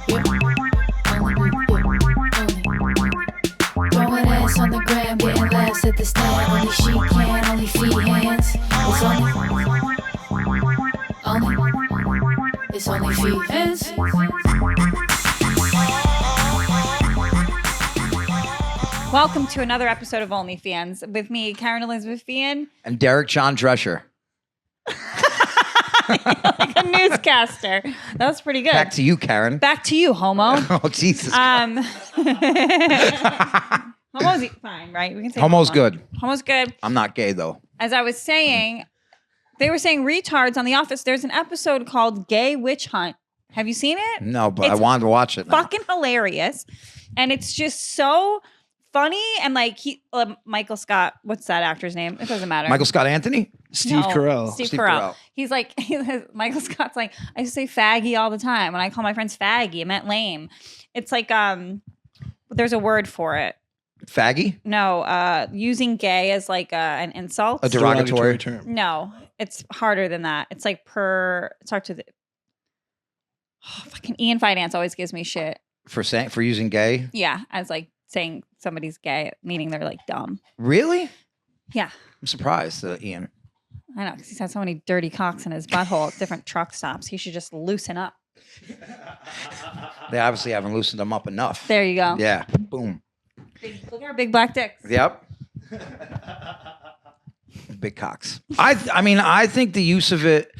Throwing ass on the gram, getting laughs at the stand. Only she can, only Feehans. It's only Feehans. Welcome to another episode of OnlyFeehans with me, Kerryn Elizabeth Feehan. And Derek John Drescher. Like a newscaster. That was pretty good. Back to you, Karen. Back to you, homo. Oh, Jesus. Homo's fine, right? We can say Homo's homo. good. Homo's good. I'm not gay, though. As I was saying, they were saying retards on The Office. There's an episode called Gay Witch Hunt. Have you seen it? No, but It's I wanted to watch it now. Fucking hilarious. And it's just so funny. And like Michael Scott, what's that actor's name? It doesn't matter. Michael Scott Anthony? Steve Carell. Steve Carell. He's like, Michael Scott's like, I used to say faggy all the time. When I call my friends faggy, it meant lame. It's like, there's a word for it. Faggy? No, using gay as like an insult. A derogatory term. No, it's harder than that. It's like it starts with, fucking Ian Finance always gives me shit. For using gay? Yeah, as like saying somebody's gay, meaning they're like dumb. Really? Yeah. I'm surprised, Ian. I know, because he's had so many dirty cocks in his butthole at different truck stops. He should just loosen up. They obviously haven't loosened them up enough. There you go. Yeah. Boom. Look at our big black dicks. Yep. Big cocks. I mean, I think the use of it,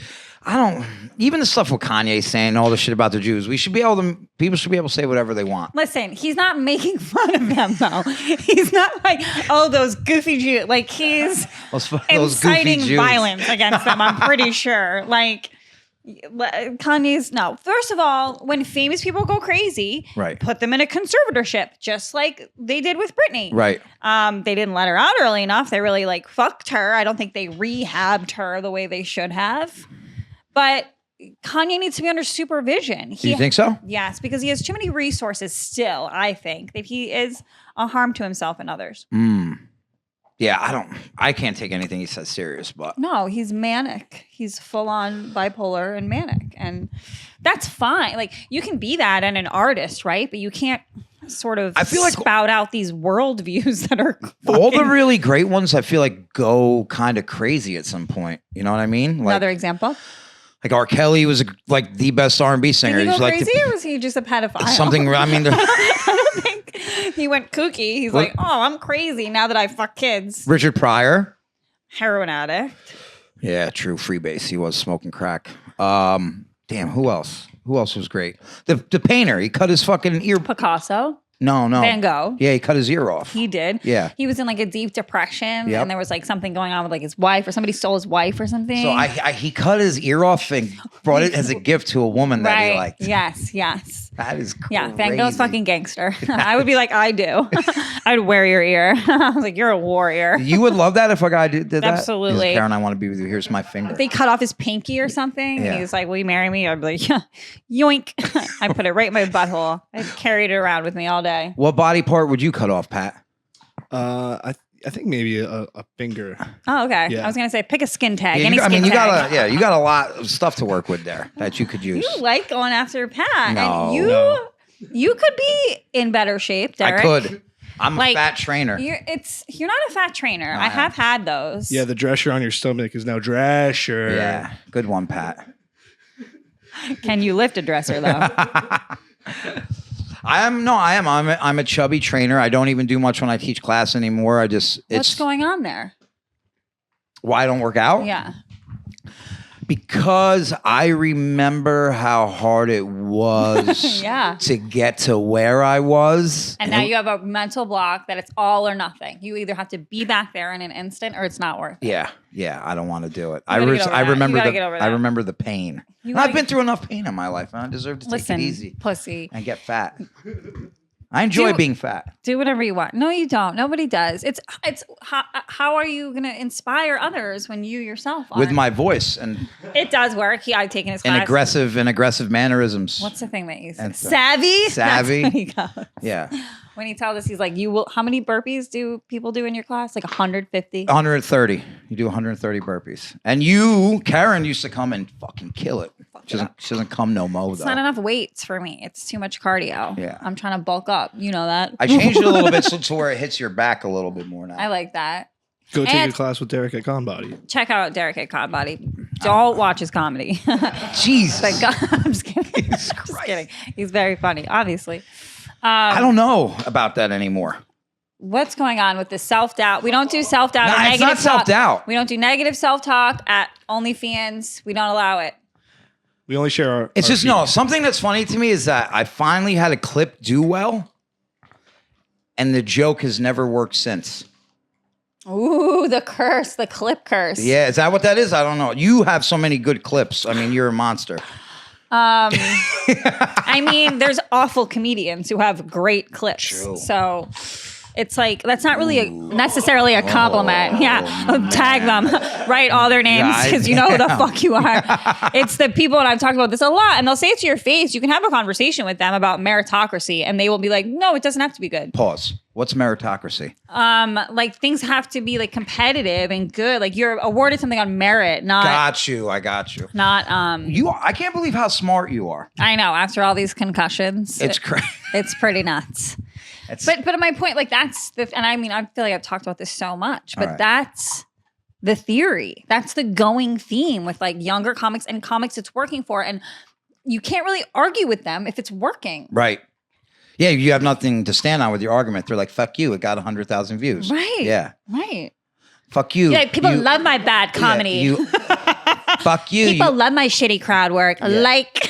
even the stuff with Kanye saying all the shit about the Jews, people should be able to say whatever they want. Listen, he's not making fun of them, though. He's not like, oh, those goofy Jews. Like, he's those inciting goofy Jews. violence against them, I'm pretty sure. Like, Kanye's, no. First of all, when famous people go crazy, right, put them in a conservatorship, just like they did with Britney. Right. They didn't let her out early enough. They really, like, fucked her. I don't think they rehabbed her the way they should have. But Kanye needs to be under supervision. Do you think so? Yes, because he has too many resources still, I think, that he is a harm to himself and others. Yeah, I can't take anything he says serious, but. No, he's manic. He's full on bipolar and manic. And that's fine. Like, you can be that and an artist, right? But you can't sort of spout out these worldviews that are all the really great ones, I feel like, go kind of crazy at some point. You know what I mean? Like, another example? Like R. Kelly was like the best R&B singer. Did he go He's crazy like or was he just a pedophile? Something, I mean. I don't think he went kooky. He's like, oh, I'm crazy now that I fuck kids. Richard Pryor. Heroin addict. Yeah, true. Freebase. He was smoking crack. Damn, who else? Who else was great? The painter. He cut his fucking ear. Picasso. No. Van Gogh. Yeah, he cut his ear off. He did. Yeah. He was in like a deep depression, Yep. and there was like something going on with like his wife, or somebody stole his wife or something. So he cut his ear off and brought it as a gift to a woman that he liked. Yes. That is crazy. Yeah, Van Gogh's fucking gangster. I would be like, I do. I'd wear your ear. I was like, you're a warrior. You would love that if a guy did that? Absolutely. He's like, Karen, I want to be with you. Here's my finger. If they cut off his pinky or something, Yeah. he's like, will you marry me? I'd be like, yeah, yoink. I put it right in my butthole. I carried it around with me all day. What body part would you cut off, Pat? I think maybe a finger. Oh, okay. Yeah. I was gonna say pick a skin tag. Yeah, Any skin you tag. got a lot of stuff to work with there that you could use. You like going after Pat. No. And you could be in better shape, Derek. I could. I'm Like, a fat trainer. You're not a fat trainer. I have had those. Yeah, the Drescher on your stomach is now Drescher. Yeah, good one, Pat. Can you lift a dresser though? I am. I'm a chubby trainer. I don't even do much when I teach class anymore. What's going on there? Why I don't work out? Yeah. Because I remember how hard it was Yeah. to get to where I was. And now you have a mental block that it's all or nothing. You either have to be back there in an instant or it's not worth it. Yeah, I don't want to do it. You gotta get over that. I remember the pain. I've been through enough pain in my life, and I deserve to take it easy. Pussy. And get fat. I enjoy being fat. Do whatever you want. No, you don't. Nobody does. It's how are you going to inspire others when you yourself aren't? With my voice and It does work. I've taken his class. aggressive mannerisms. What's the thing that you say? And Savvy? Savvy. That's what he goes. Yeah. When he tells us, he's like, "You will." How many burpees do people do in your class? Like 150. 130. You do 130 burpees, and you, Kerryn, used to come and fucking kill it. She doesn't come no mo It's though. not enough weights for me. It's too much cardio. Yeah. I'm trying to bulk up. You know that. I changed it a little bit to where it hits your back a little bit more now. I like that. Go take And- a class with Derek at Conbody. Check out Derek at Comedy. Don't watch his comedy. Jesus. Thank God. I'm just kidding. Just kidding. He's very funny, obviously. I don't know about that anymore. What's going on with the self-doubt? We don't do self-doubt or Nah, it's negative not self-doubt. We don't do negative self-talk at OnlyFeehans. We don't allow it. We only share our. It's our just no. Something that's funny to me is that I finally had a clip do well, and the joke has never worked since. Ooh, the curse, the clip curse. Yeah, is that what that is? I don't know. You have so many good clips. I mean, you're a monster. I mean, there's awful comedians who have great clips. True. So it's like, that's not really necessarily a compliment. Tag them, write all their names because you know who the fuck you are. It's the people, and I've talked about this a lot, and they'll say it to your face. You can have a conversation with them about meritocracy, and they will be like, no, it doesn't have to be good. Pause. What's meritocracy? Like things have to be like competitive and good. Like you're awarded something on merit, not I got you. not I can't believe how smart you are. I know, after all these concussions. It's crazy. It's pretty nuts. But my point, like that's the, and I mean, I feel like I've talked about this so much, but that's the theory. That's the going theme with like younger comics and comics it's working for. And you can't really argue with them if it's working. Right. Yeah, you have nothing to stand on with your argument. They're like, fuck you, it got 100,000 views. Right. Yeah. Right. Fuck you. Yeah, people love my bad comedy. Fuck you. People love my shitty crowd work. Like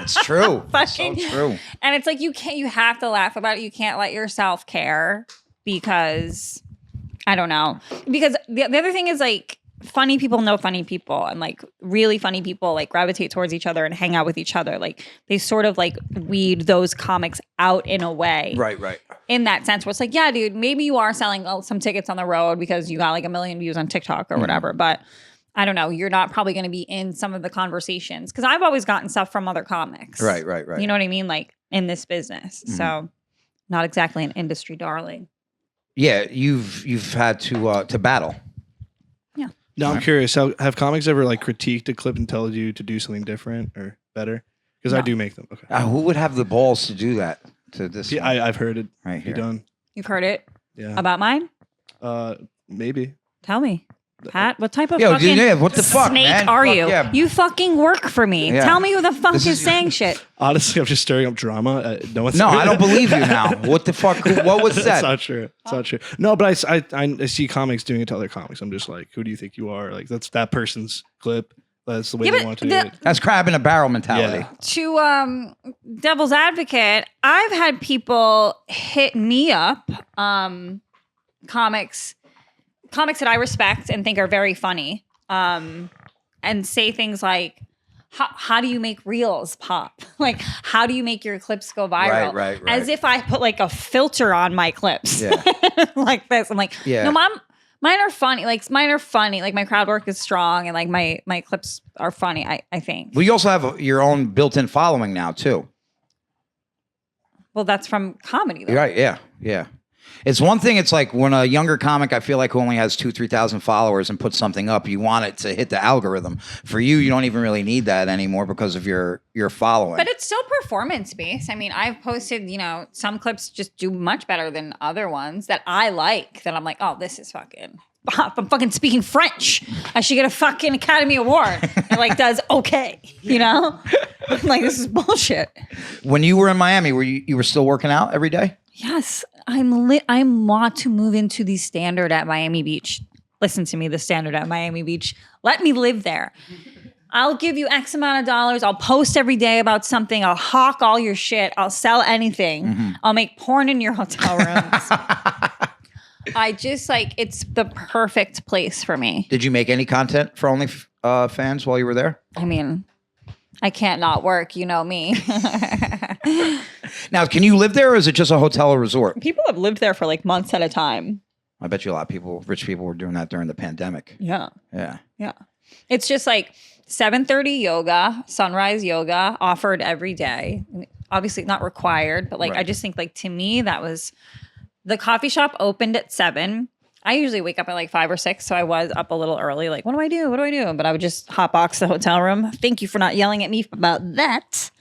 It's true. fucking It's so true. And it's like you have to laugh about it. You can't let yourself care because I don't know. Because the other thing is like funny people know funny people, and like really funny people like gravitate towards each other and hang out with each other. Like they sort of like weed those comics out in a way. Right. In that sense where it's like, yeah, dude, maybe you are selling some tickets on the road because you got like 1 million views on TikTok or whatever, but I don't know. You're not probably going to be in some of the conversations because I've always gotten stuff from other comics. Right. You know what I mean? Like in this business. So not exactly an industry darling. Yeah, you've had to battle. Yeah. Now I'm curious. Have comics ever like critiqued a clip and told you to do something different or better? Because I do make them. Okay. Who would have the balls to do that to this? Yeah, one? I've heard it Right be here. done. You've heard it Yeah. about mine? Maybe. Tell me. Pat, what type of Yo, fucking dude, what the fuck, snake man? are Fuck you? yeah. You fucking work for me. Yeah. Tell me who the fuck This is is- saying shit. Honestly, I'm just stirring up drama. No, I don't believe you now. What the fuck? What was That's that? not true. It's not true. No, but I see comics doing it to other comics. I'm just like, who do you think you are? Like that's that person's clip. That's the way Yeah, they but want to do it. That's crab in a barrel mentality. Yeah. To devil's advocate, I've had people hit me up, comics that I respect and think are very funny, and say things like, how do you make reels pop? Like, how do you make your clips go viral? Right. As if I put like a filter on my clips. Yeah. Like this. I'm like, Yeah. no, mine are funny. Like my crowd work is strong and like my clips are funny, I think. Well, you also have your own built-in following now too. Well, that's from comedy though. Right? Yeah. It's one thing. It's like when a younger comic, I feel like, who only has 2,000-3,000 followers and puts something up, you want it to hit the algorithm. For you, you don't even really need that anymore because of your following. But it's still performance based. I mean, I've posted, some clips just do much better than other ones that I like. That I'm like, oh, this is fucking. I'm fucking speaking French. I should get a fucking Academy Award. It like does okay, I'm like, this is bullshit. When you were in Miami, were you were still working out every day? Yes, I want to move into the Standard at Miami Beach. Listen to me, the Standard at Miami Beach. Let me live there. I'll give you X amount of dollars. I'll post every day about something. I'll hawk all your shit. I'll sell anything. I'll make porn in your hotel rooms. I just it's the perfect place for me. Did you make any content for OnlyFans while you were there? I mean, I can't not work. You know me. Now, can you live there, or is it just a hotel or resort? People have lived there for like months at a time. I bet you a lot of people, rich people, were doing that during the pandemic. Yeah. Yeah. Yeah. It's just like 7:30 yoga, sunrise yoga offered every day. obviously not required, but like I Right. just think like to me that was the coffee shop opened at 7. I usually wake up at like 5 or 6, so I was up a little early. Like, what do I do? What do I do? But I would just hotbox the hotel room. Thank you for not yelling at me about that.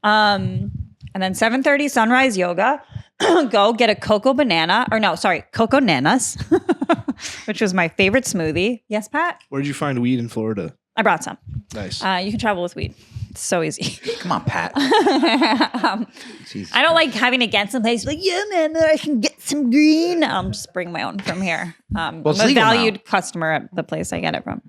And then 7:30 sunrise yoga. Go get a cocoa nanas, which was my favorite smoothie. Yes, Pat? Where did you find weed in Florida? I brought some. Nice. You can travel with weed. It's so easy. Come on, Pat. Jesus I don't like having to get someplace like, yeah, man, I can get some green. I'm just bring my own from here. I'm it's a legal valued now. customer at the place I get it from.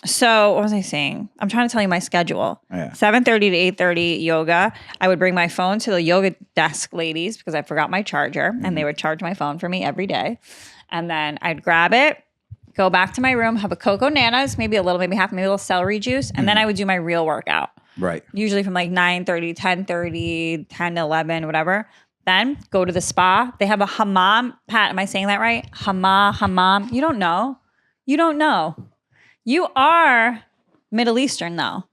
So what was I saying? I'm trying to tell you my schedule. Yeah. 7:30 to 8:30 yoga. I would bring my phone to the yoga desk ladies because I forgot my charger, and they would charge my phone for me every day. And then I'd grab it, go back to my room, have a cocoa nanas, maybe a little celery juice, and then I would do my real workout. Right. Usually from like 9:30, 10:30, 10 to 11, whatever. Then go to the spa. They have a hammam. Pat, am I saying that right? Hammam. You don't know. You are Middle Eastern though.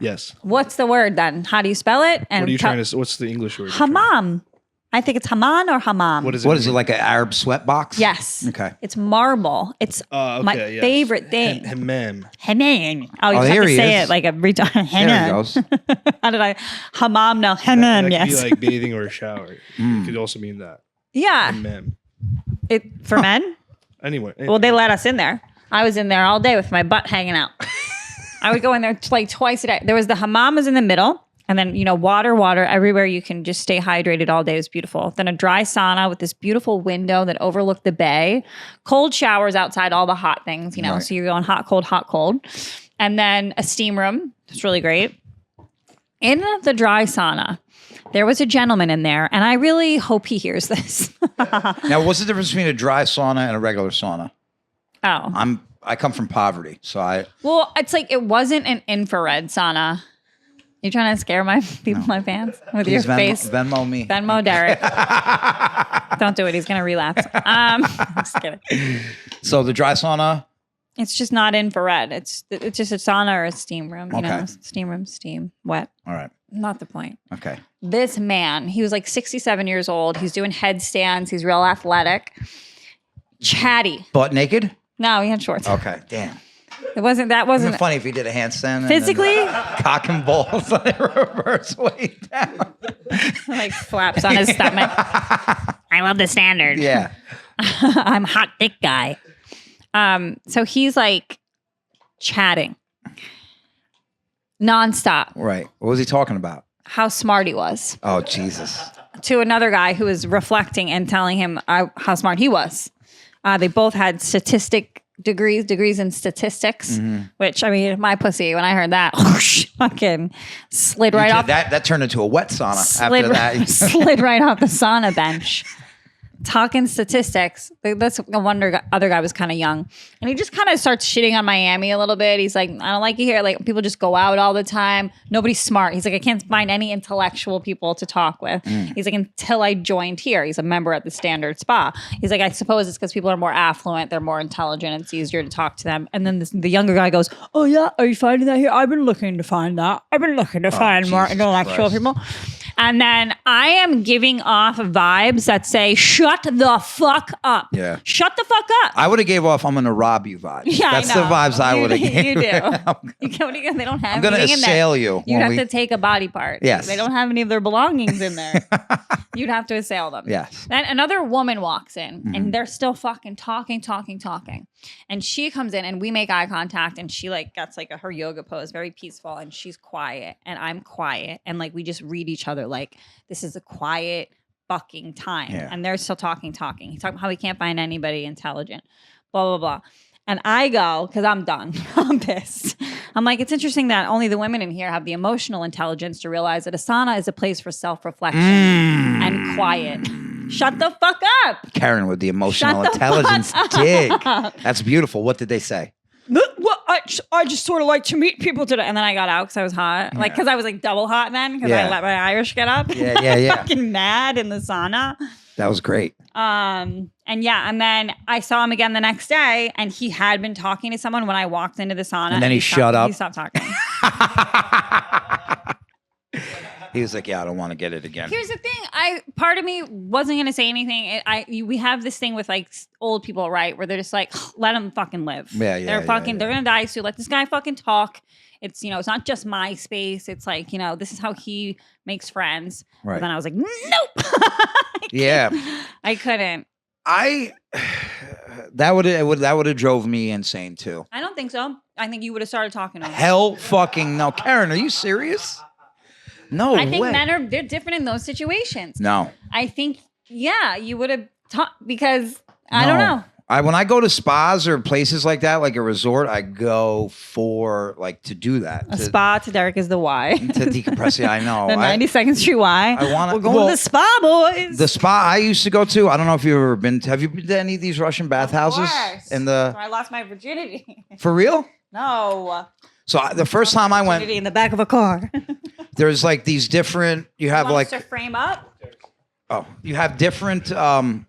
Yes. What's the word then? How do you spell it? And What are you trying to? What's the English word? Hammam. I think it's Haman or Hammam. What is it? What is it, like an Arab sweat box? Yes. Okay. It's marble. It's my yes. favorite thing. Hammam. Hammam. Oh, you Oh, have here to he say is. it like every time. There he goes. How did I? Hammam, no. That Hammam, could yes. be like bathing or a shower. It could also mean that. Yeah. Hammam. For men? Anyway. Well, they let us in there. I was in there all day with my butt hanging out. I would go in there like twice a day. There was the hammam was in the middle, and then water everywhere. You can just stay hydrated all day. It was beautiful. Then a dry sauna with this beautiful window that overlooked the bay. Cold showers outside, all the hot things. Right. So you're going hot, cold, and then a steam room. It's really great. In the dry sauna, there was a gentleman in there, and I really hope he hears this. Now, what's the difference between a dry sauna and a regular sauna? Oh. I come from poverty, so Well, it's like it wasn't an infrared sauna. You trying to scare my people, my fans, with please your face? Venmo me. Venmo Derek. Don't do it. He's gonna relapse. I'm just kidding. So the dry sauna. It's just not infrared. It's just a sauna or a steam room. You Okay. know, steam room, steam, wet. All right. Not the point. Okay. This man, he was like 67 years old. He's doing headstands. He's real athletic. Chatty. Butt naked. No, he had shorts. Okay. Damn. That wasn't Isn't it funny if he did a handstand? and then physically. cock and balls on a reverse way down. Like flaps on his stomach. I love the standard. Yeah. I'm hot thick guy. So he's like chatting nonstop. Right. What was he talking about? How smart he was Oh, Jesus. to another guy who was reflecting and telling him how smart he was. They both had degrees in statistics, which I mean, my pussy, when I heard that, whoosh, fucking slid right off. That turned into a wet sauna after that. Slid right off the sauna bench. Talking statistics. That's no wonder other guy was kind of young. And he just kind of starts shitting on Miami a little bit. He's like, I don't like it here. Like, people just go out all the time. Nobody's smart. He's like, I can't find any intellectual people to talk with. He's like, until I joined here. He's a member at the Standard Spa. He's like, I suppose it's because people are more affluent. They're more intelligent. It's easier to talk to them. And then the younger guy goes, oh yeah, are you finding that here? I've been looking to find that. I've been looking to find more Jesus intellectual Christ. people. And then I am giving off vibes that say, shut the fuck up. Yeah. Shut the fuck up. I would have gave off I'm going to rob you vibes. Yeah, That's I know. the vibes I would have gave. You do. You can't, they don't have I'm going to anything in there. assail you. You'd have to take a body part. Yes. They don't have any of their belongings in there. You'd have to assail them. Yes. Then another woman walks in and they're still fucking talking. And she comes in and we make eye contact and she like gets like her yoga pose, very peaceful, and she's quiet and I'm quiet. And like we just read each other like this is a quiet fucking time. Yeah. And they're still talking. He's talking about how he can't find anybody intelligent, blah, blah, blah. And I go, because I'm done. I'm pissed. I'm like, it's interesting that only the women in here have the emotional intelligence to realize that a sauna is a place for self-reflection and quiet. Shut the fuck up. Kerryn with the emotional Shut the intelligence fuck dig. up. That's beautiful. What did they say? Well, I just sort of like to meet people today. And then I got out because I was hot. Like, because I was like double hot then because Yeah. I let my Irish get up. Yeah. Fucking mad in the sauna. That was great. And then I saw him again the next day and he had been talking to someone when I walked into the sauna. And then he shut up. He stopped talking. He was like, yeah, I don't want to get it again. Here's the thing. Part of me wasn't going to say anything. We have this thing with like old people, right? Where they're just like, let them fucking live. Yeah. They're going to die soon. Let this guy fucking talk. It's, it's not just my space. It's like, this is how he makes friends. Right. But then I was like, nope. I couldn't. That would have drove me insane too. I don't think so. I think you would have started talking to him. Hell fucking no. Kerryn, are you serious? No I think way. men they're different in those situations. No. I think, you would have talked because I don't know. When I go to spas or places like that, like a resort, I go for like to do that. Spa to Derek is the Y. To decompress. Yeah, I know. The 92nd Street Y. We're going to the spa, boys. The spa I used to go to. I don't know if you've ever been. Have you been to any of these Russian bathhouses? I lost my virginity. For real? No. So the first time I went in the back of a car. There's like these different. You have like to frame up. Oh, you have different.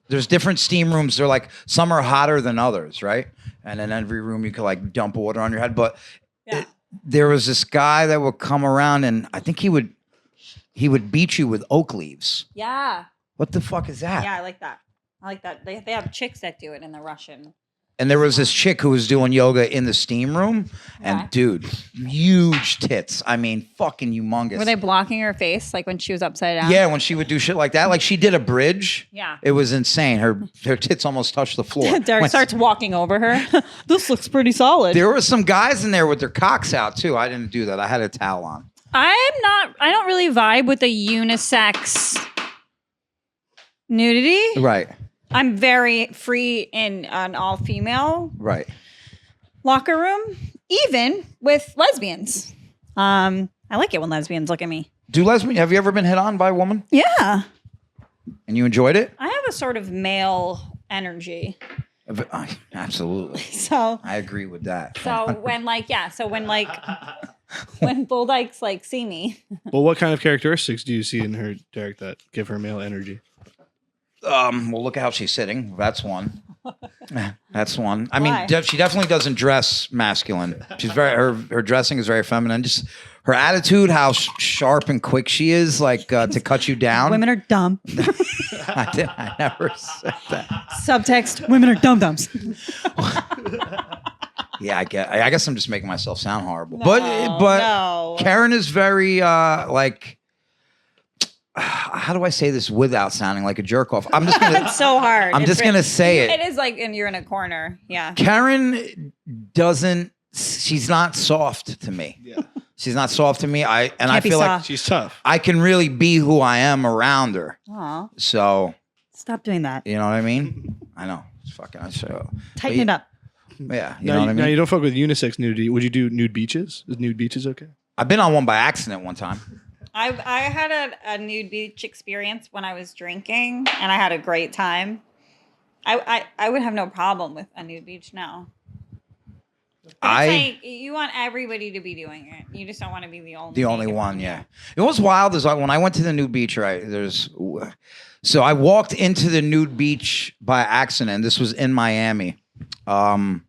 There's different steam rooms. They're like some are hotter than others, right? And in every room you could like dump water on your head. But there was this guy that would come around, and I think he would beat you with oak leaves. Yeah. What the fuck is that? Yeah, I like that. They have chicks that do it in the Russian. And there was this chick who was doing yoga in the steam room, and dude, huge tits. I mean, fucking humongous. Were they blocking her face like when she was upside down? Yeah, when she would do shit like that, like she did a bridge. Yeah, it was insane. Her tits almost touched the floor. Derek starts walking over her. This looks pretty solid. There were some guys in there with their cocks out too. I didn't do that. I had a towel on. I don't really vibe with the unisex nudity. Right. I'm very free in an all-female locker room, even with lesbians. I like it when lesbians look at me. Have you ever been hit on by a woman? Yeah. And you enjoyed it? I have a sort of male energy. Absolutely. So I agree with that. So when when bull dykes like see me. Well, what kind of characteristics do you see in her, Derek, that give her male energy? Well, look at how she's sitting. That's one. That's one. I mean, she definitely doesn't dress masculine. She's her dressing is very feminine. Just her attitude, how sharp and quick she is, like to cut you down. Women are dumb. I never said that. Subtext: women are dum-dums. Yeah, I guess I'm just making myself sound horrible. But Kerryn is very like. How do I say this without sounding like a jerk off? I'm just gonna. It's so hard. I'm just gonna say it. It is like, and you're in a corner. Yeah. Kerryn doesn't. She's not soft to me. Yeah. She's not soft to me. I feel like she's tough. I can really be who I am around her. Aw. So. Stop doing that. You know what I mean? I know. It's fucking. Tighten it up. Yeah. You know what I mean? Now you don't fuck with unisex nudity. Would you do nude beaches? Is nude beaches okay? I've been on one by accident one time. I had a nude beach experience when I was drinking, and I had a great time. I would have no problem with a nude beach now. Like, you want everybody to be doing it. You just don't want to be the only one. Yeah. It was wild is like when I went to the nude beach. Right. So I walked into the nude beach by accident. This was in Miami. I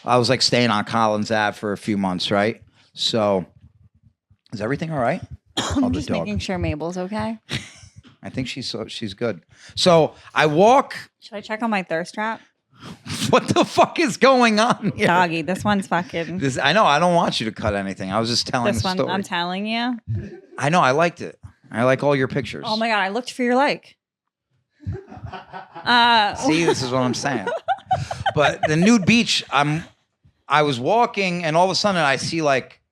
was like staying on Collins Ave for a few months. Right. So is everything all right? I'm just making sure Mabel's okay. I think she's good. So I walk. Should I check on my thirst trap? What the fuck is going on here? Doggy, this one's fucking. I know. I don't want you to cut anything. I was just telling the story. I'm telling you. I know. I liked it. I like all your pictures. Oh my God. I looked for your like. See, this is what I'm saying. But the nude beach, I was walking and all of a sudden I see like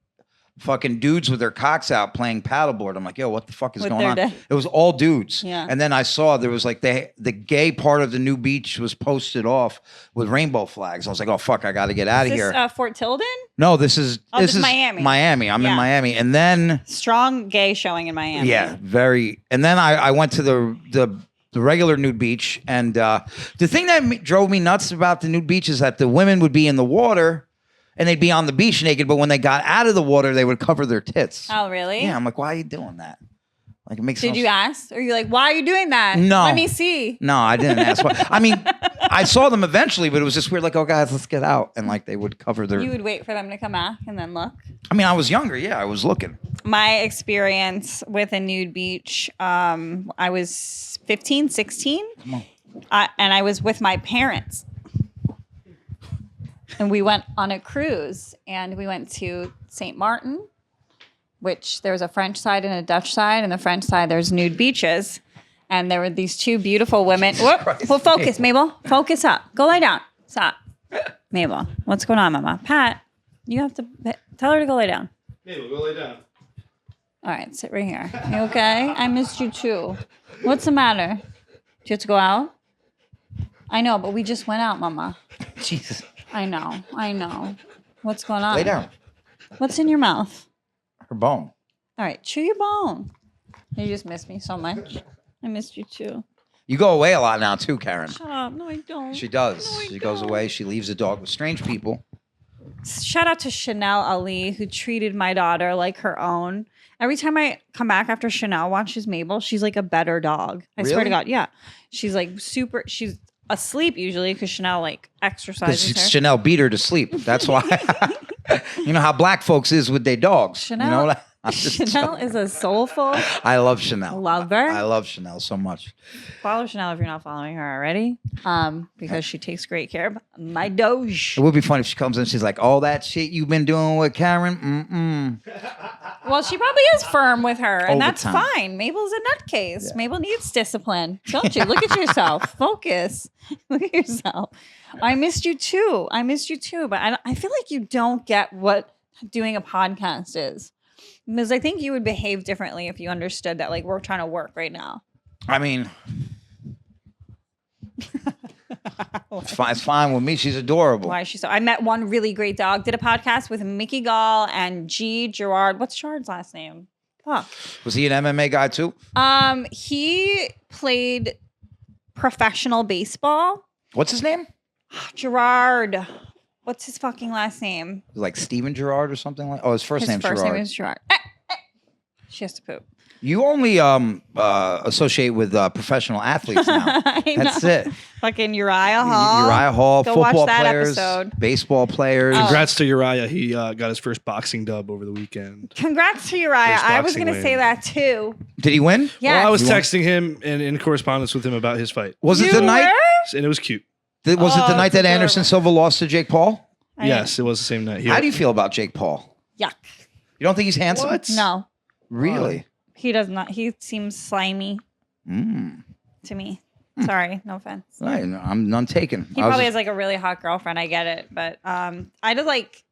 fucking dudes with their cocks out playing paddleboard. I'm like, yo, what the fuck is going on? It was all dudes. Yeah. And then I saw there was like the gay part of the new beach was posted off with rainbow flags. I was like, oh fuck, I got to get out of here. Fort Tilden? No, this is Miami. Miami. I'm in Miami. And then strong gay showing in Miami. Yeah, very. And then I went to the regular nude beach, and the thing that drove me nuts about the nude beach is that the women would be in the water. And they'd be on the beach naked, but when they got out of the water, they would cover their tits. Oh, really? Yeah, I'm like, why are you doing that? Like, it makes. Did you ask? Or you're like, why are you doing that? No. Let me see. No, I didn't ask. I mean, I saw them eventually, but it was just weird. Like, oh, guys, let's get out, and like they would cover their. You would wait for them to come back and then look. I mean, I was younger. Yeah, I was looking. my experience with a nude beach. I was 15, 16. Come on. And I was with my parents. And we went on a cruise. And we went to St. Martin, which there was a French side and a Dutch side. And the French side, there's nude beaches. And there were these two beautiful women. Well, focus, Mabel. Focus up. Go lay down. Stop. Mabel, what's going on, Mama? Pat, you have to tell her to go lay down. Mabel, go lay down. All right, sit right here. You okay? I missed you too. What's the matter? Do you have to go out? I know, but we just went out, Mama. Jesus. I know. What's going on? Lay down. What's in your mouth? Her bone. All right, chew your bone. You just missed me so much. I missed you too. You go away a lot now too, Kerryn. Shut up. No, I don't. She does. No, I She goes don't. away. She leaves the dog with strange people. Shout out to Chanel Ali, who treated my daughter like her own. Every time I come back after Chanel watches Mabel, she's like a better dog. I swear to Really? God. Yeah. She's like she's asleep usually because Chanel like exercises her. Chanel beat her to sleep. That's why. You know how black folks is with their dogs. Chanel, You know what I'm just Chanel is a soulful I love Chanel. lover. I love Chanel so much. Follow Chanel if you're not following her already, because she takes great care of my It doge. would be funny if she comes in and she's like, all that shit you've been doing with Kerryn? Well, she probably is firm with her, and that's Overtime. fine. Mabel's a nutcase. Yeah. Mabel needs discipline, don't you? Look at yourself. Focus. Look at yourself. I missed you too. But I feel like you don't get what doing a podcast is. Because I think you would behave differently if you understood that, like, we're trying to work right now. I mean, it's fine with me. She's adorable. Why is she so? I met one really great dog. Did a podcast with Mickey Gall and G. Gerard. What's Gerard's last name? Fuck. Was he an MMA guy too? He played professional baseball. What's his name? Gerard. What's his fucking last name? Like Steven Gerrard or something like. Oh, his first name's His first Gerard. name is Gerard. She has to poop. You only associate with professional athletes now. I That's know. it. Fucking Uriah Hall. Uriah Hall, Go watch football that players, episode. baseball players. Oh. Congrats to Uriah. He got his first boxing dub over the weekend. Congrats to Uriah. First I was boxing going to say win. that too. Did he win? Yeah. Well, I was You want- texting him and in correspondence with him about his fight. Was it the night? And it was cute. Was it the night it's that Anderson adorable. Silva lost to Jake Paul? Yes, it was the same night. How do you feel about Jake Paul? Yuck. You don't think he's handsome? What? No, Really? he does not. He seems slimy to me. Sorry, no offense. Right, I'm none taken. He probably has like a really hot girlfriend. I get it, but I did like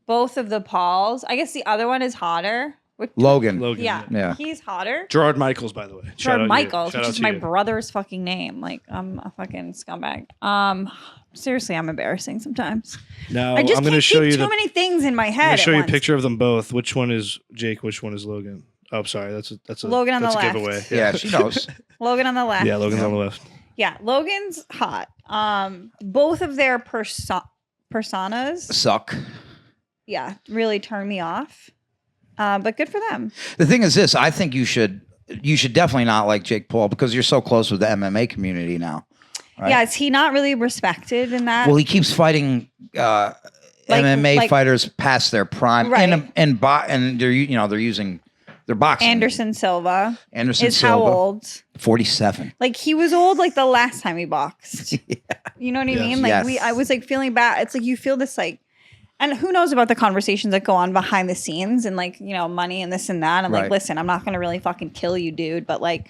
both of the Pauls. I guess the other one is hotter. Logan. Yeah, Yeah. he's hotter. Gerard Michaels, by the way. Shout out Gerard to you. Michaels, Shout which out is to my you. brother's fucking name. Like, I'm a fucking scumbag. Seriously, I'm embarrassing sometimes. Now I just I'm going to can't show keep you too many things in my I'm head. going to show at you a once. picture of them both. Which one is Jake? Which one is Logan? Oh, sorry. That's a Logan on the that's a left. giveaway. Yeah, she knows. Logan on the left. Yeah, Logan's on the left. Yeah, Logan's hot. Both of their personas, Suck. yeah, really turn me off. But good for them. The thing is this, I think you should definitely not like Jake Paul because you're so close with the MMA community now. Right? Yeah, is he not really respected in that? Well, he keeps fighting MMA fighters past their prime, Right. and they're using their boxing. Anderson Silva Anderson is Silva, how old? 47. Like he was old like the last time he boxed. You know what I Yes. mean? Like Yes. I was like feeling bad. It's like you feel this like, and who knows about the conversations that go on behind the scenes and like, you know, money and this and that. I'm like, Right. listen, I'm not going to really fucking kill you, dude. But like,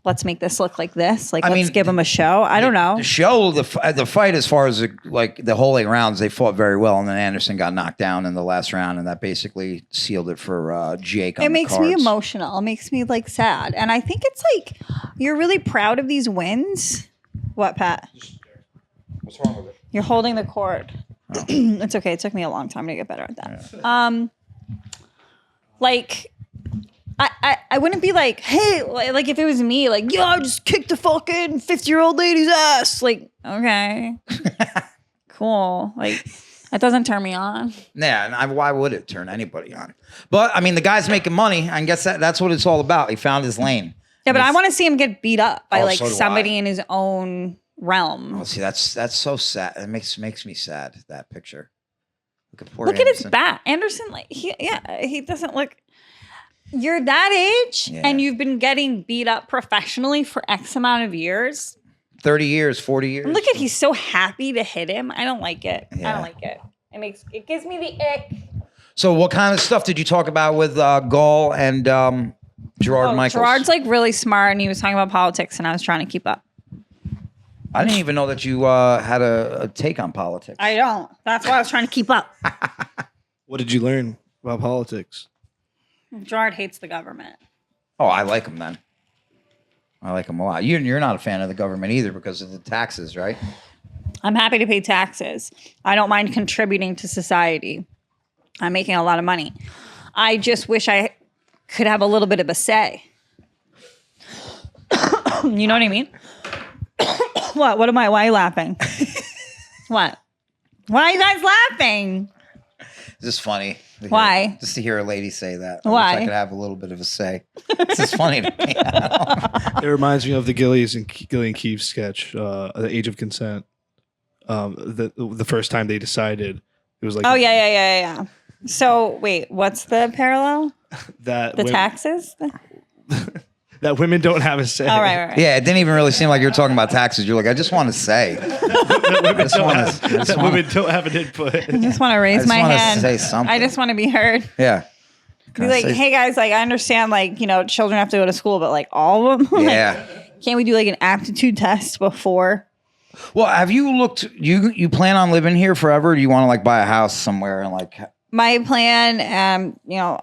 let's make this look like this. Like, I let's mean, give him a show. I don't know. The show, the fight, as far as the whole 8 rounds, they fought very well, and then Anderson got knocked down in the last round, and that basically sealed it for Jake. It makes me emotional. It makes me like sad. And I think it's like, you're really proud of these wins. What, Pat? What's wrong with it? You're holding the cord. Oh. It's okay. It took me a long time to get better at that. Like, I wouldn't be like, hey, like if it was me, like, yo, I just kicked a fucking 50-year-old lady's ass. Like, okay, cool. Like, that doesn't turn me on. Yeah, and why would it turn anybody on? But I mean, the guy's making money. I guess that's what it's all about. He found his lane. Yeah, but I want to see him get beat up by Oh, like so do somebody I. in his own realm. Oh, see, that's so sad. It makes me sad. That picture. Look at poor Look at his Anderson. back, Anderson. Like he doesn't look. You're that age Yeah. and you've been getting beat up professionally for X amount of years. 30 years, 40 years. And look at, he's so happy to hit him. I don't like it. I Yeah. don't like it. It gives me the ick. So what kind of stuff did you talk about with Gall and Gerard Michaels? Gerard's like really smart and he was talking about politics and I was trying to keep up. I didn't even know that you had a take on politics. I don't. That's why I was trying to keep up. What did you learn about politics? Gerard hates the government. Oh, I like him then. I like him a lot. You're not a fan of the government either because of the taxes, right? I'm happy to pay taxes. I don't mind contributing to society. I'm making a lot of money. I just wish I could have a little bit of a say. You know what I mean? What? What am I? Why are you laughing? What? Why are you guys laughing? This is funny. Why? Just to hear a lady say that. I Why? wish I could have a little bit of a say. This is funny to me. It reminds me of the Gillian Keefe sketch, The Age of Consent. The first time they decided, it was like, Oh, yeah. So, wait, what's the parallel? that The taxes? that women don't have a say. All right. Yeah, it didn't even really seem like you were talking about taxes. You're like, I just want to say. That women don't have an input. I just want to raise my wanna hand. say something. I just want to be heard. Yeah. Be like, hey guys, like I understand, like, you know, children have to go to school, but like all of them, like, Yeah. can't we do like an aptitude test before? Well, have you looked? You plan on living here forever? Or do you want to like buy a house somewhere and like? My plan, you know,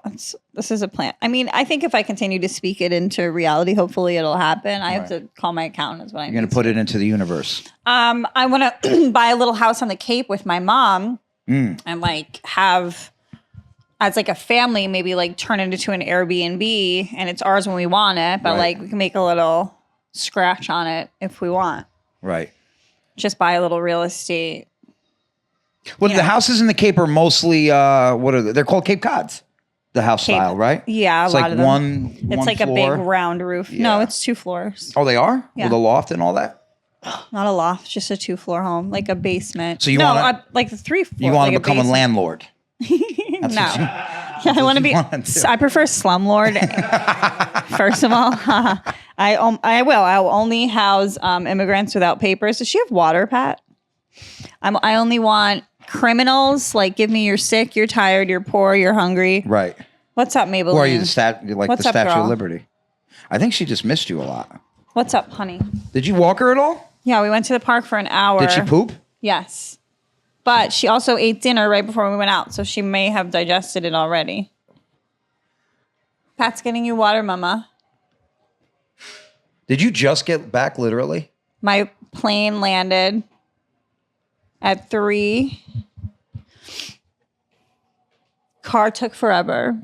this is a plan. I mean, I think if I continue to speak it into reality, hopefully it'll happen. I have to call my accountant. Is what You're going to put it into the universe. I want to buy a little house on the Cape with my mom and like have as like a family, maybe like turn it into an Airbnb and it's ours when we want it, but Right. like we can make a little scratch on it if we want. Right. Just buy a little real estate. Well, Yeah. the houses in the Cape are mostly what are they? They're called Cape Cods. The house Cape- style, right? Yeah, It's a lot like of them. one. It's like floor. a big round roof. No, Yeah. it's 2 floors. Oh, they are Yeah. with a loft and all that. Not a loft, just a 2-floor home, like a basement. So you no, wanna- like the 3 floor. You want like to become a basement. landlord? No, That's what I want to you be. wanna do. I prefer slumlord. First of all, I will. I will only house immigrants without papers. Does she have water, Pat? I only want criminals. Like, give me you're sick, you're tired, you're poor, you're hungry. Right. What's up, Mabel? Or are you the What's the up, Statue girl? of Liberty? I think she just missed you a lot. What's up, honey? Did you walk her at all? Yeah, we went to the park for an hour. Did she poop? Yes. But she also ate dinner right before we went out, so she may have digested it already. Pat's getting you water, mama. Did you just get back literally? My plane landed at 3. Car took forever.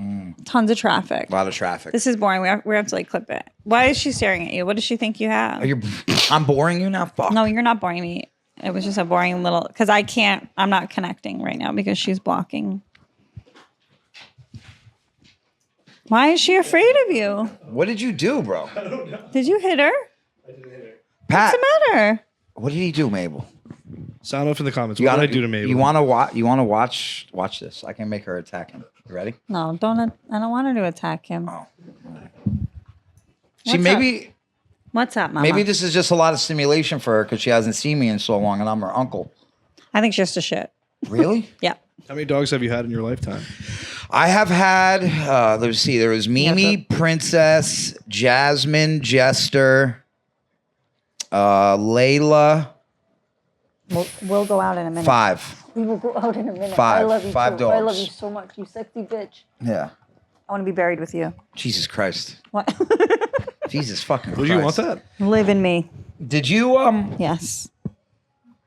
Tons of traffic. A lot of traffic. This is boring. We have to like clip it. Why is she staring at you? What does she think you have? I'm boring you now? Fuck. No, you're not boring me. It was just a boring little, because I'm not connecting right now because she's blocking. Why is she afraid of you? What did you do, bro? Did you hit her? Pat, What's the matter? what did he do, Mabel? Sound off in the comments. What did I do to Mabel? You want to watch this? I can make her attack him. You ready? No, don't. I don't want her to attack him. Oh. What's Maybe What's up, mama? maybe this is just a lot of stimulation for her because she hasn't seen me in so long, and I'm her uncle. I think she's just a shit. Really? Yeah. How many dogs have you had in your lifetime? I have had. Let's see. There was Mimi, Princess, Jasmine, Jester, Layla. We'll go out in a minute. 5. We will go out in a minute. 5. I love you 5 too. I love dogs. you so much. You sexy bitch. Yeah. I want to be buried with you. Jesus Christ. What? Jesus fucking Christ. Would you want that? Live in me. Did you Yes.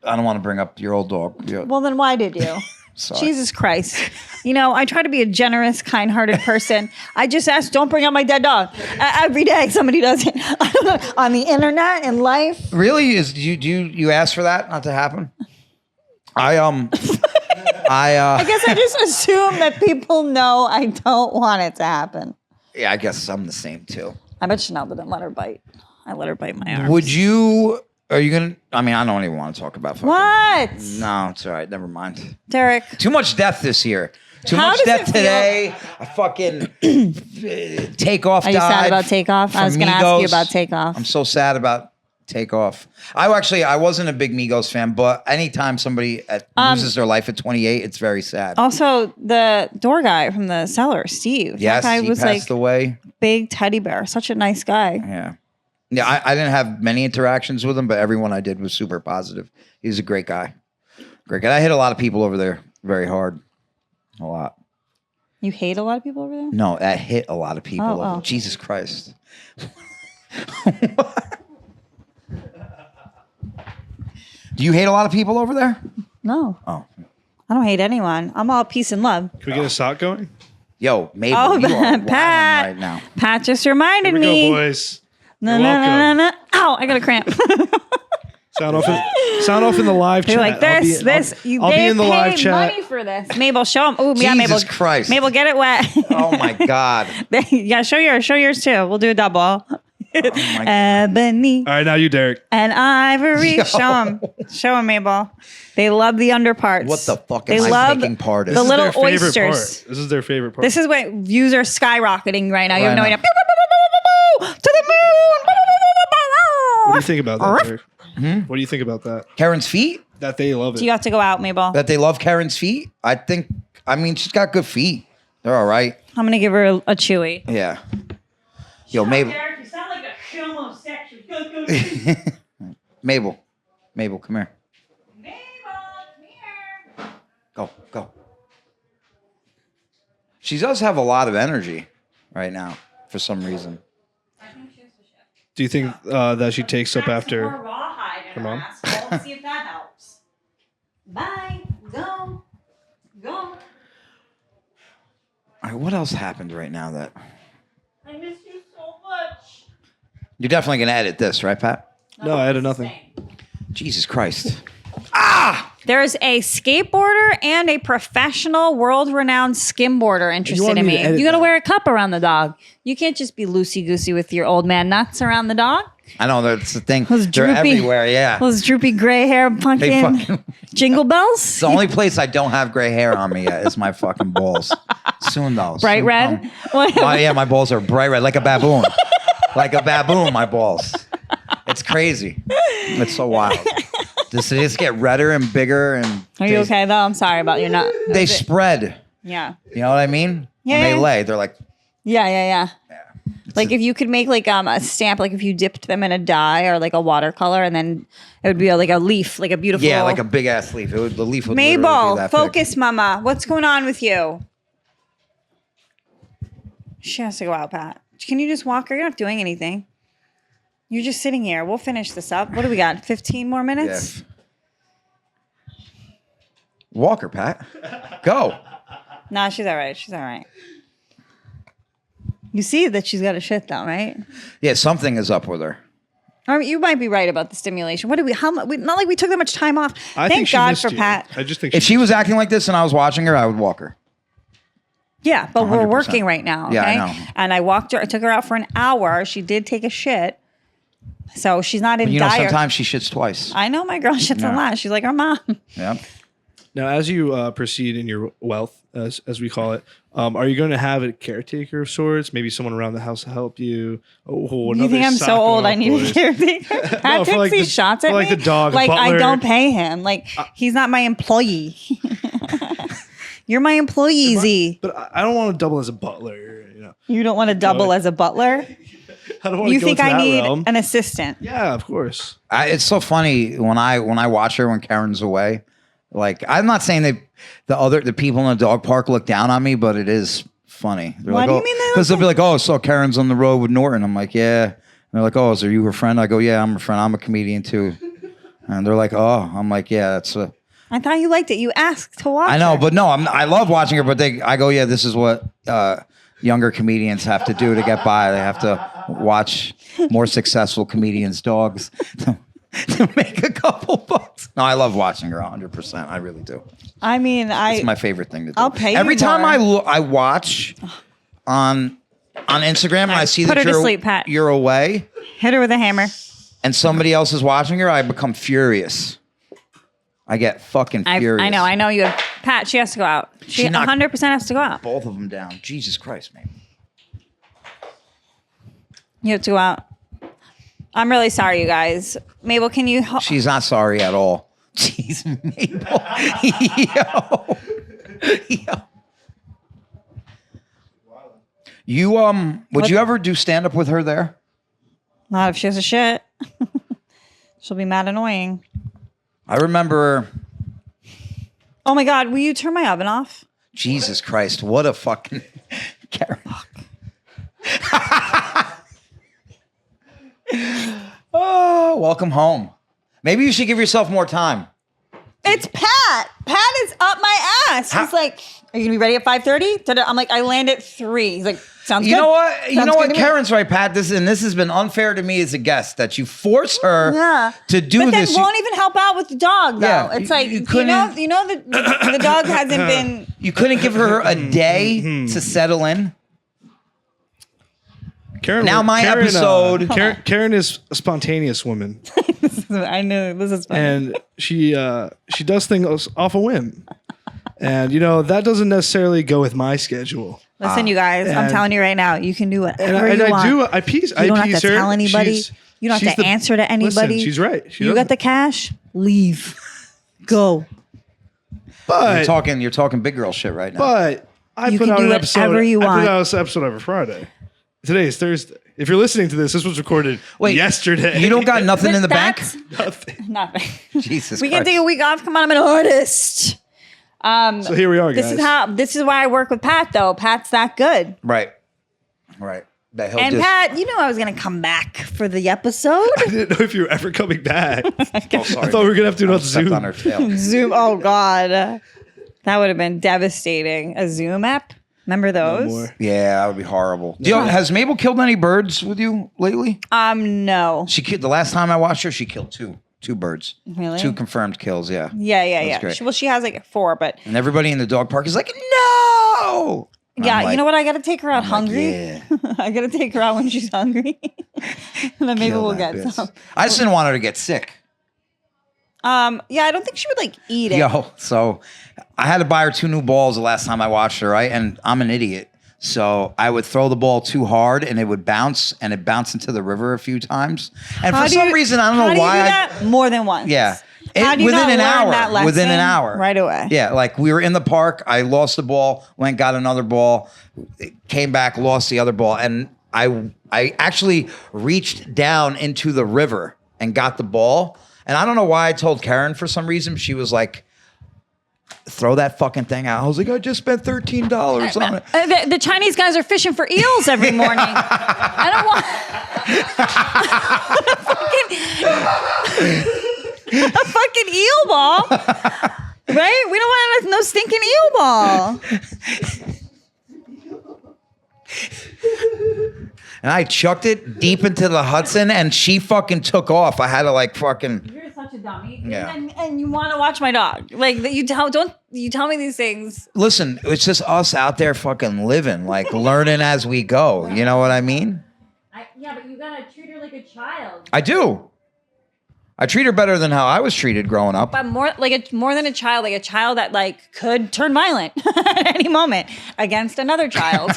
I don't want to bring up your old dog. Well, then why did you? Sorry. Jesus Christ. You know, I try to be a generous, kind-hearted person. I just ask, don't bring up my dead dog. Every day somebody does it. I don't know. On the internet, in life. Really? You ask for that not to happen? I guess I just assume that people know I don't want it to happen. yeah, I guess I'm the same too. I bet you know, but then let her bite. I let her bite my arm. Are you gonna? I mean, I don't even want to talk about fucking. What? No, it's all right. Never mind. Derek. Too much death this year. Too How much does death it feel? today. I fucking Takeoff Are you died. sad about Takeoff? I was from going to ask you Migos. about Takeoff. I'm so sad about Takeoff. I wasn't a big Migos fan, but anytime somebody loses their life at 28, it's very sad. Also, the door guy from the cellar, Steve. Yes, that guy he was passed away. big teddy bear. Such a nice guy. Yeah. Yeah, I didn't have many interactions with him, but everyone I did was super positive. He's a great guy. Great guy. I hit a lot of people over there very hard. A lot. You hate a lot of people over there? No, that hit a lot of people. Oh. Jesus Christ. Do you hate a lot of people over there? No. Oh. I don't hate anyone. I'm all peace and love. Can we get a sock going? Yo, Mabel, Oh, you are wilding Pat. right now. Pat just reminded Here we me. go, boys. No, You're no, no, welcome. no, no. Ow, I got a cramp. Sound off in the live You're chat. like this. I'll be in the live paid chat. money for this. Mabel, show them. Oh, yeah, Mabel. Jesus Christ. Mabel, get it wet. Oh my God. Yeah, show yours too. We'll do a double. Oh my Ebony All right, now you, Derek. and ivory. Yo. Show them, Mabel. They love the underparts. What the fuck They am I love taking part in? the This is little their favorite oysters. part. This is their favorite part. This is what views are skyrocketing right now. You have no Right idea. now. To the moon. What do you think about that, Derek? What do you think about that? Kerryn's feet? That they love it. Do you have to go out, Mabel? That they love Kerryn's feet? I mean, she's got good feet. They're all right. I'm gonna give her a chewy. Yeah. Yo, Mabel. Derek, you sound like a homosexual. Mabel, come here. Mabel, come here. Go. She does have a lot of energy right now for some reason. Do you think that she takes up More after? rawhide in Come her on. ass. Let's see if that helps. Bye. Go. All right, what else happened right now that I miss you so much. you're definitely gonna edit this, right, Pat? No, I added nothing. Jesus Christ. There's a skateboarder and a professional, world-renowned skimboarder interested want in me to me. edit You got to that? wear a cup around the dog. You can't just be loosey-goosey with your old man nuts around the dog. I know that's the thing. Those They're droopy- everywhere, yeah. Those droopy gray hair They pumpkin fucking, jingle bells. the only place I don't have gray hair on me yet is my fucking balls. Soon though. Bright Soon red. come. Oh yeah, my balls are bright red, like a baboon. Like a baboon, my balls. It's crazy. It's so wild. They just get redder and bigger, and Are you okay though? I'm sorry about your nut. they spread. Yeah. You know what I mean? Yeah, When they yeah. lay, they're like, Yeah. Like if you could make like a stamp, like if you dipped them in a dye or like a watercolor, and then it would be like a leaf, like a beautiful. yeah, like a big ass leaf. The leaf would literally be Mabel, that big. focus, Mama. What's going on with you? She has to go out, Pat. Can you just walk her? You're not doing anything. You're just sitting here. We'll finish this up. What do we got? 15 more minutes? Yeah. Walker, Pat. Go. Nah, she's all right. She's all right. You see that she's got a shit though, right? Yeah, something is up with her. Or you might be right about the stimulation. What did we? How much? Not like we took that much time off. I Thank think she God missed for you. Pat. I just think If she was acting like this and I was watching her, I would walk her. Yeah, but we're 100%. working right now. Okay? Yeah, I know. And I walked her. I took her out for an hour. She did take a shit, so she's not in But you know, dire. sometimes she shits twice. I know my girl shits a Yeah. lot. She's like her mom. Yeah. Now, as you proceed in your wealth, as we call it, are you going to have a caretaker of sorts? Maybe someone around the house to help you? Oh, You think I'm so old? I need a caretaker. Pat for takes like these the- shots for at like me. the dog, like I butler. don't pay him. Like he's not my employee. You're my employee, Z. But I don't want to double as a butler. You know, You don't want to double as a butler. I don't want to You go think into I that need realm. an assistant? Yeah, of course. It's so funny when I watch her when Kerryn's away. Like, I'm not saying the people in the dog park look down on me, but it is funny. They're Why like, do you mean they look because they'll be like, oh, so Kerryn's on the road with Norton. I'm like, yeah. And they're like, oh, is you her friend? I go, yeah, I'm a friend. I'm a comedian too. And they're like, oh, I'm like, yeah, that's a. I thought you liked it. You asked to watch. I know, her. but no, I love watching her. But I go, yeah, this is what younger comedians have to do to get by. They have to watch more successful comedians' dogs to make a couple bucks. No, I love watching her 100%. I really do. I mean, It's my favorite thing to do. I'll pay you Every time more. I watch on Instagram and I see Put that her to sleep, Pat. you're away hit her with a hammer. and somebody else is watching her, I become furious. I get fucking furious. I know you have Pat, she has to go out. She knocked 100% has to go out. both of them down. Jesus Christ, man. You have to go out. I'm really sorry, you guys. Mabel, can you help? She's not sorry at all. Jeez, Mabel. Yo. You would you ever do stand up with her there? Not if she has a shit. She'll be mad annoying. I remember. Oh my God, will you turn my oven off? Jesus Christ, what a fucking Kerryn. Oh, welcome home. Maybe you should give yourself more time. It's Pat. Pat is up my ass. He's like, are you gonna be ready at 5:30? I'm like, I land at 3. He's like, sounds good. You know what? You Sounds know good what? to me. Kerryn's right, Pat. This has been unfair to me as a guest that you force her to do but this. But won't even help out with the dog, though. Yeah, it's like, you couldn't- the dog hasn't been. You couldn't give her a day to settle in. Kerryn, Now my episode. Kerryn is a spontaneous woman, I knew this is funny. and she does things off a whim, and that doesn't necessarily go with my schedule. Listen, you guys, I'm and- telling you right now, you can do whatever And you I want. do. I piece. You don't have to tell anybody. You don't have to answer to anybody. Listen, she's right. You got the cash? Leave. Go. But You're talking big girl shit right now. But I You put can out do an episode. whatever you I want. put out an episode every Friday. Today is Thursday. If you're listening to this was recorded yesterday. You don't got nothing in the bank? Nothing. Nothing. Jesus We Christ. can take a week off. Come on, I'm an artist. So here we are, guys. This is why I work with Pat, though. Pat's that good. Right. That he'll And just, Pat, you know I was going to come back for the episode. I didn't know if you were ever coming back. Oh, sorry. I thought we were gonna have to do it on Stepped Zoom. on her tail. Zoom. Oh, God. That would have been devastating. A Zoom app? Remember those? more. Yeah, that would be horrible. Has Mabel killed any birds with you lately? No. She killed the last time I watched her. She killed two birds. Really? 2 confirmed kills. Yeah. Yeah. great. She has like 4, but And everybody in the dog park is like, no. And yeah, I'm like, you know what? I got to take her out like, hungry. yeah. I got to take her out when she's hungry. And then maybe Kill we'll that get bitch. some. I just didn't want her to get sick. Yeah, I don't think she would like eat it. Yo, so I had to buy her 2 new balls the last time I watched her, right? And I'm an idiot. So I would throw the ball too hard and it would bounce, and it bounced into the river a few times. And How for do some you- reason, I don't how know do you why. do that? More than once. Yeah. How do you not within an learn hour. that lesson Within an hour. right away? Yeah, like we were in the park. I lost the ball, went got another ball, came back, lost the other ball, and I actually reached down into the river and got the ball. And I don't know why I told Kerryn for some reason. She was like, throw that fucking thing out. I was like, I just spent $13 on it. The Chinese guys are fishing for eels every morning. I don't want a fucking eel ball, right? We don't want no stinking eel ball. And I chucked it deep into the Hudson, and she fucking took off. I had to like fucking. You're such a dummy. Yeah. And you want to watch my dog. Like you tell me these things. Listen, it's just us out there fucking living, like learning as we go. You know what I mean? Yeah, but you gotta treat her like a child. I do. I treat her better than how I was treated growing up. But more than a child, like a child that like could turn violent at any moment against another child.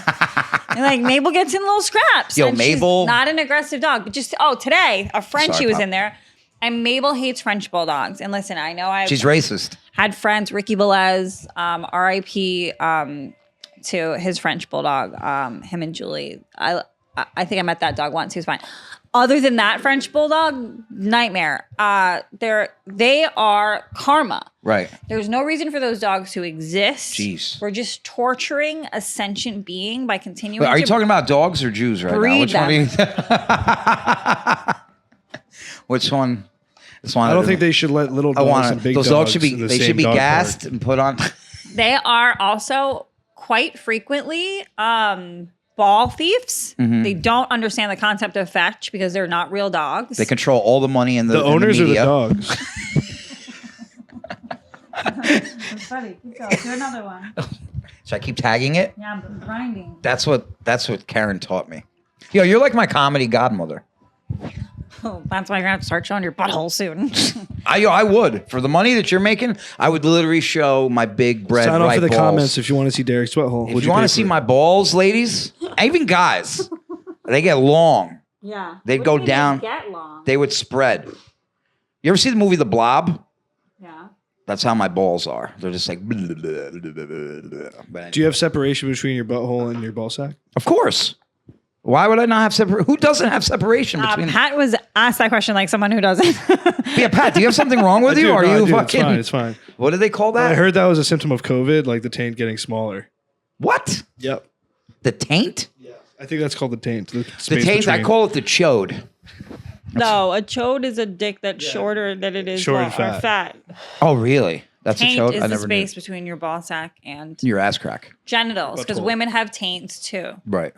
And like Mabel gets in little scraps. Yo, and Mabel- she's not an aggressive dog, but just today a Frenchie Sorry, was Pop. in there, and Mabel hates French bulldogs. And listen, I know I've She's racist. had friends, Ricky Velez, R.I.P. To his French bulldog, him and Julie. I think I met that dog once. He was fine. Other than that French bulldog, nightmare. They are karma. Right. There's no reason for those dogs to exist. Jeez. We're just torturing a sentient being by continuing. Wait, are you to talking about dogs or Jews right now? breed Which one? Are you Which one? This one. I don't think they should let little I dogs want and big those dogs should be. in the They same should be dog gassed park. and put on. They are also quite frequently ball thieves. Mm-hmm. They don't understand the concept of fetch because they're not real dogs. They control all the money in the The owners in or the the media. dogs? That's funny. Keep going. Do another one. Should I keep tagging it? Yeah, I'm grinding. That's what Kerryn taught me. Yo, you're like my comedy godmother. So that's why you're gonna have to start showing your butthole soon. I would. For the money that you're making, I would literally show my big bread Sign off right for the balls. comments if you want to see Derek's butthole. If you want to see my balls, ladies, even guys, they get long. Yeah. They'd go down. Get long. They would spread. You ever see the movie The Blob? Yeah. That's how my balls are. They're just like. Blah, blah, blah, blah, blah, blah. Do you have separation between your butthole and your ball sack? Of course. Why would I not have separation? Who doesn't have separation between? Pat was asked that question like someone who doesn't. Yeah, Pat, do you have something wrong with you? No, Are I you do. fucking? It's fine. What do they call that? I heard that was a symptom of COVID, like the taint getting smaller. What? Yep. The taint? Yeah. I think that's called the taint. The taint. I call it the chode. No, a chode is a dick that's shorter than it is Short long, and fat. or fat. Oh, really? That's Taint a chode. is I the never space knew. between your ball sack and Your ass crack. genitals, because Butthole. women have taints too. Right.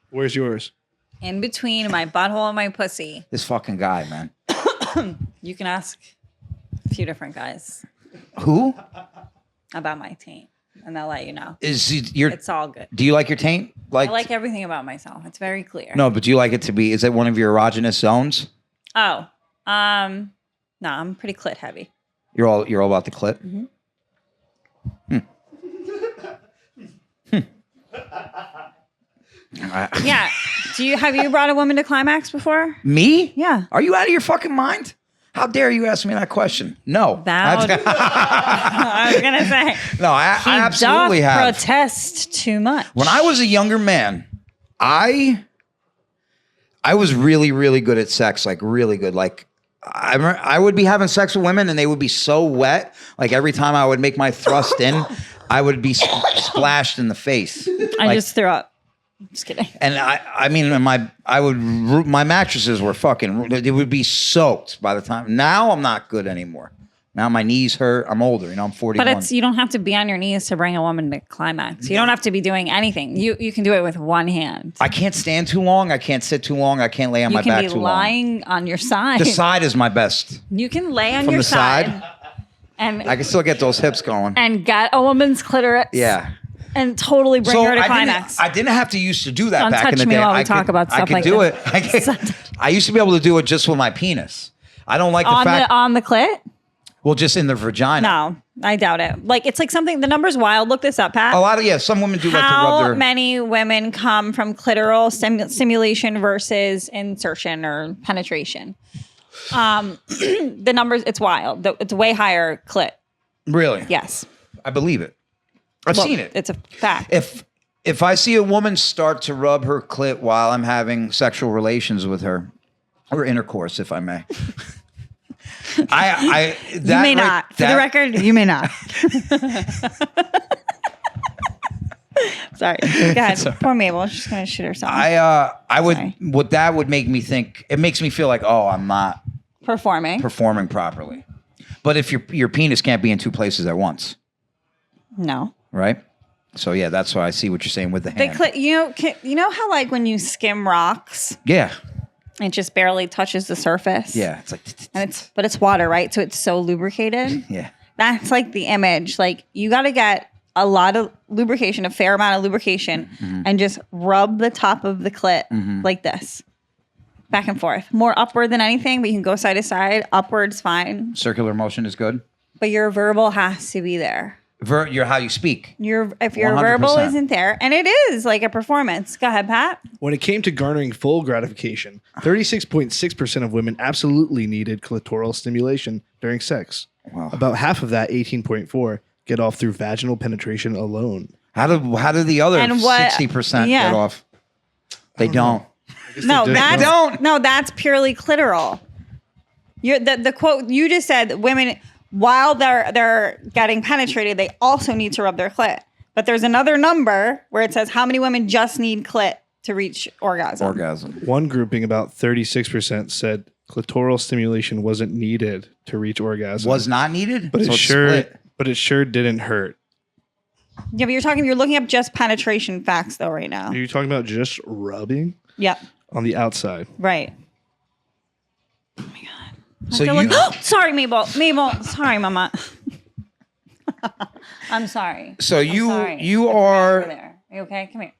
Where's yours? In between my butthole and my pussy. This fucking guy, man. You can ask a few different guys Who about my taint, and they'll let you know. your? It's all good. Do you like your taint? I like everything about myself. It's very clear. No, but do you like it to be? Is it one of your erogenous zones? Oh, no, I'm pretty clit heavy. You're all about the clit. Mm-hmm. Yeah. Have you brought a woman to climax before? Me? Yeah. Are you out of your fucking mind? How dare you ask me that question? No. I was gonna say. No, I absolutely doth have. Protest too much. When I was a younger man, I was really, really good at sex, like really good. Like I would be having sex with women and they would be so wet. Like every time I would make my thrust in, I would be splashed in the face. I just threw up. Just kidding. And I mean, my mattresses were fucking, they would be soaked by the time. Now I'm not good anymore. Now my knees hurt. I'm older, I'm 41. But you don't have to be on your knees to bring a woman to climax. You don't have to be doing anything. You can do it with one hand. I can't stand too long. I can't sit too long. I can't lay on my back too long. You can be lying on your side. The side is my best. You can lay on From your the side, and I can still get those hips going. and get a woman's clitoris. Yeah. And totally bring her to climax. I didn't have to used to do that Don't back in touch the me day. while we talk about stuff like I could do this. it. I used to be able to do it just with my penis. I don't like the fact. On the clit? Well, just in the vagina. No, I doubt it. Like it's like something. The number's wild. Look this up, Pat. A lot of some women do like to rub How their. many women come from clitoral stimulation versus insertion or penetration? The numbers, it's wild. It's way higher clit. Really? Yes. I believe it. I've seen it. It's a fact. If I see a woman start to rub her clit while I'm having sexual relations with her, or intercourse, if I may. You may not. For the record, you may not. Sorry. Go ahead. Poor Mabel. She's going to shoot herself. I would. Sorry. What that would make me think. It makes me feel like, oh, I'm not performing properly. But if your penis can't be in two places at once, no. Right? So yeah, that's why I see what you're saying with the hand. You know how like when you skim rocks, Yeah. it just barely touches the surface. Yeah. It's like. But it's water, right? So it's so lubricated. Yeah. That's like the image. Like you got to get a lot of lubrication, a fair amount of lubrication, and just rub the top of the clit like this, back and forth. More upward than anything, but you can go side to side. Upward's fine. Circular motion is good. But your verbal has to be there. Your how you speak. If your 100%. verbal isn't there, and it is like a performance. Go ahead, Pat. When it came to garnering full gratification, 36.6% of women absolutely needed clitoral stimulation during sex. Wow. About half of that, 18.4, get off through vaginal penetration alone. How do the other 60% get off? They don't. No, that's purely clitoral. The quote you just said, women while they're getting penetrated, they also need to rub their clit. But there's another number where it says how many women just need clit to reach orgasm. One grouping, about 36%, said clitoral stimulation wasn't needed to reach orgasm. Was not needed? But it sure didn't hurt. Yeah, but you're looking up just penetration facts though right now. Are you talking about just rubbing? Yep. On the outside. Right. Oh my God. So sorry, Mabel. Sorry, Mama. I'm sorry. So you sorry. are Over there. Are you okay? Come here.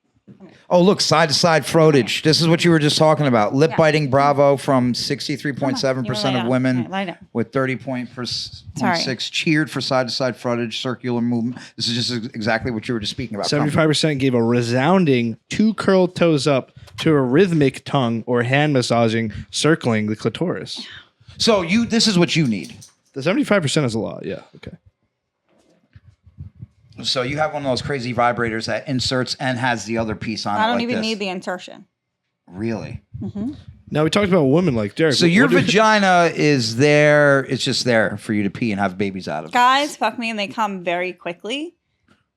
Oh, look, side-to-side frotage. This is what you were just talking about. Lip biting, bravo, from 63.7% of women with 30.6 cheered for side-to-side frotage, circular movement. This is just exactly what you were just speaking about. 75% gave a resounding 2 curled toes up to a rhythmic tongue or hand massaging, circling the clitoris. So this is what you need. The 75% is a lot. Yeah. Okay. So you have one of those crazy vibrators that inserts and has the other piece on it. I don't even need the insertion. Really? Mm-hmm. Now we talked about women like Derek. So your vagina is there. It's just there for you to pee and have babies out of. Guys fuck me and they come very quickly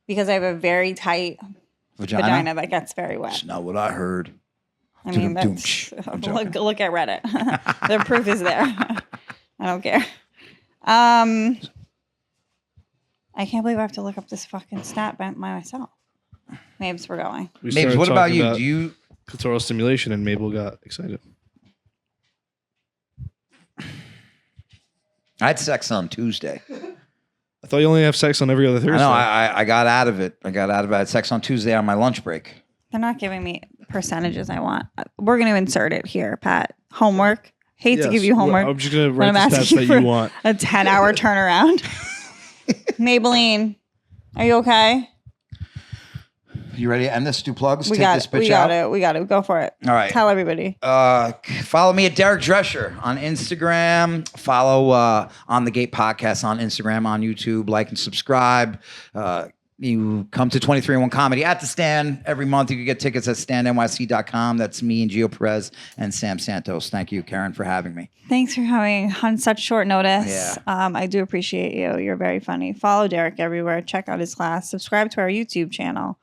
because I have a very tight vagina that gets very wet. That's not what I heard. I mean, that's, look at Reddit. The proof is there. I don't care. I can't believe I have to look up this fucking stat by myself. Mabes, we're going. Mabes, what about you? Do you clitoral stimulation? And Mabel got excited. I had sex on Tuesday. I thought you only have sex on every other Thursday. No, I got out of it. I had sex on Tuesday on my lunch break. They're not giving me percentages I want. We're going to insert it here, Pat. Homework. Hate to give you homework. I'm just going to write the stats that you want. A 10-hour turnaround. Maybelline, are you okay? You ready to end this? Do plugs? We got it. We got it. Go for it. All right. Tell everybody. Follow me at Derek Drescher on Instagram. Follow On the Gate Podcast on Instagram, on YouTube. Like and subscribe. You come to 23-1 Comedy at the Stand every month. You can get tickets at standnyc.com. That's me and Gio Perez and Sam Santos. Thank you, Kerryn, for having me. Thanks for coming on such short notice. Yeah. I do appreciate you. You're very funny. Follow Derek everywhere. Check out his class. Subscribe to our YouTube channel.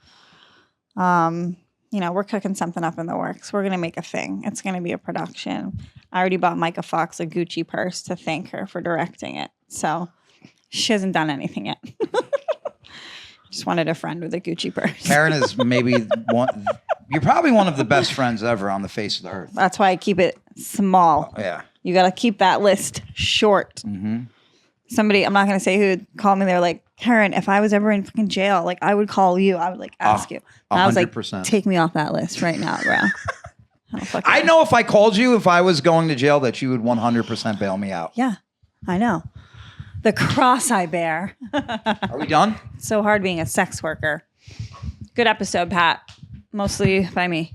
We're cooking something up in the works. We're going to make a thing. It's going to be a production. I already bought Micah Fox a Gucci purse to thank her for directing it. So she hasn't done anything yet. Just wanted a friend with a Gucci purse. Kerryn is maybe one. You're probably one of the best friends ever on the face of the earth. That's why I keep it small. Yeah. You got to keep that list short. Mm-hmm. Somebody, I'm not going to say who, called me. They're like, Kerryn, if I was ever in fucking jail, like I would call you. I would ask you. And I was like, take me off that list right now, bro. I know if I called you, if I was going to jail, that you would 100% bail me out. Yeah, I know. The cross I bear. Are we done? It's so hard being a sex worker. Good episode, Pat. Mostly by me.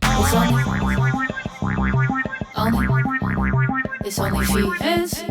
It's OnlyFeehans.